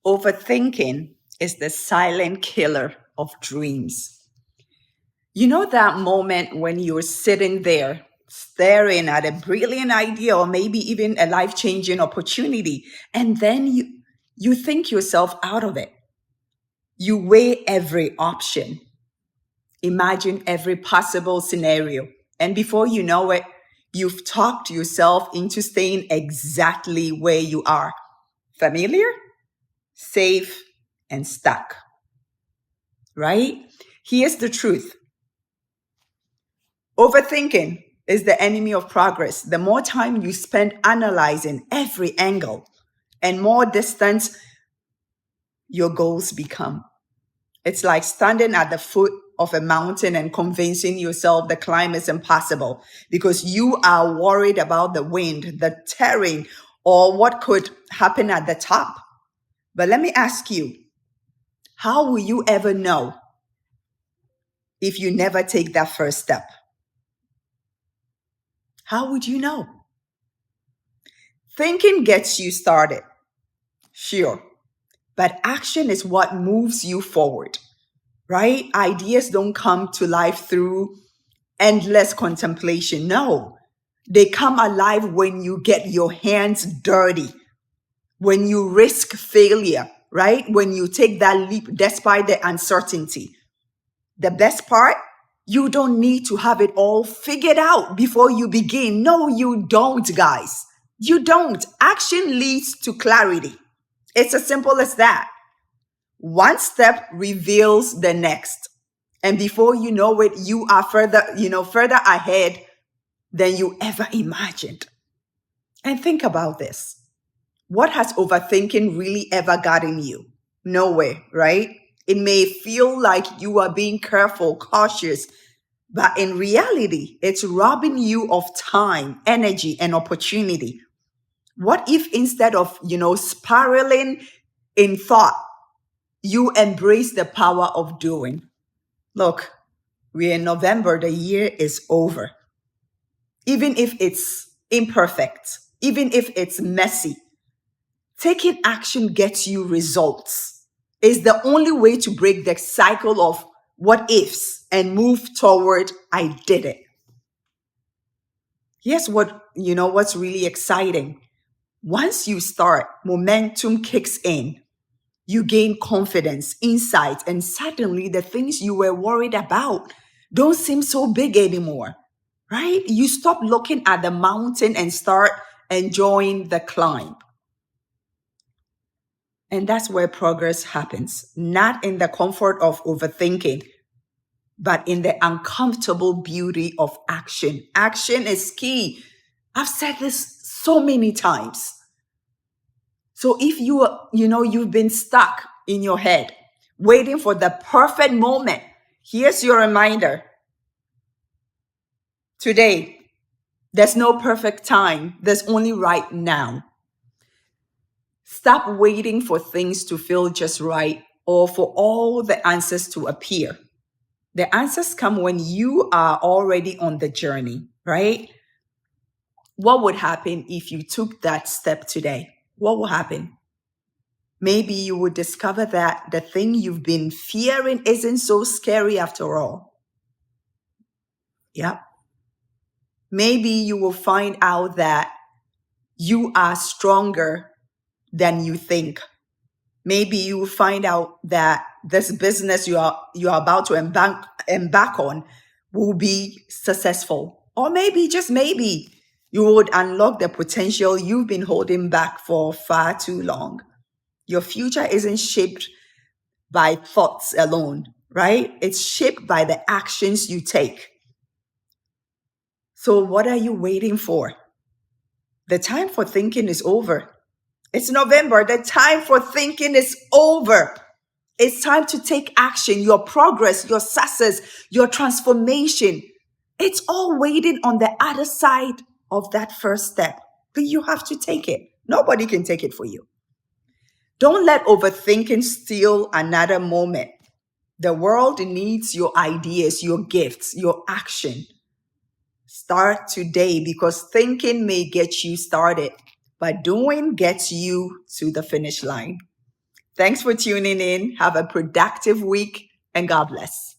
Overthinking is the silent killer of dreams. You know that moment when you're sitting there staring at a brilliant idea or maybe even a life-changing opportunity, and then you think yourself out of it. You weigh every option, imagine every possible scenario, and before you know it, you've talked yourself into staying exactly where you are. Familiar, safe, and stuck, right? Here's the truth. Overthinking is the enemy of progress. The more time you spend analyzing every angle and more distant your goals become. It's like standing at the foot of a mountain and convincing yourself the climb is impossible because you are worried about the wind, the terrain, or what could happen at the top. But let me ask you, how will you ever know if you never take that first step? How would you know? Thinking gets you started, sure, but action is what moves you forward, right? Ideas don't come to life through endless contemplation. No, they come alive when you get your hands dirty, when you risk failure, right? When you take that leap despite the uncertainty. The best part, you don't need to have it all figured out before you begin. No, you don't, guys. You don't. Action leads to clarity. It's as simple as that. One step reveals the next. And before you know it, you are further ahead than you ever imagined. And think about this. What has overthinking really ever gotten you? Nowhere, right? It may feel like you are being careful, cautious, but in reality, it's robbing you of time, energy, and opportunity. What if instead of, spiraling in thought, you embrace the power of doing? Look, we're in November, the year is over. Even if it's imperfect, even if it's messy, taking action gets you results. It's the only way to break the cycle of what ifs and move toward I did it. Here's what's really exciting. Once you start, momentum kicks in. You gain confidence, insight, and suddenly the things you were worried about don't seem so big anymore, right? You stop looking at the mountain and start enjoying the climb. And that's where progress happens, not in the comfort of overthinking, but in the uncomfortable beauty of action. Action is key. I've said this so many times. So if you've been stuck in your head, waiting for the perfect moment, here's your reminder. Today, there's no perfect time. There's only right now. Stop waiting for things to feel just right or for all the answers to appear. The answers come when you are already on the journey, right? What would happen if you took that step today? What will happen? Maybe you would discover that the thing you've been fearing isn't so scary after all. Yep. Maybe you will find out that you are stronger than you think. Maybe you will find out that this business you are about to embark on will be successful. Or maybe, just maybe, you would unlock the potential you've been holding back for far too long. Your future isn't shaped by thoughts alone, right? It's shaped by the actions you take. So what are you waiting for? The time for thinking is over. It's November. The time for thinking is over. It's time to take action. Your progress, your success, your transformation. It's all waiting on the other side of that first step. But you have to take it. Nobody can take it for you. Don't let overthinking steal another moment. The world needs your ideas, your gifts, your action. Start today because thinking may get you started, but doing gets you to the finish line. Thanks for tuning in. Have a productive week and God bless.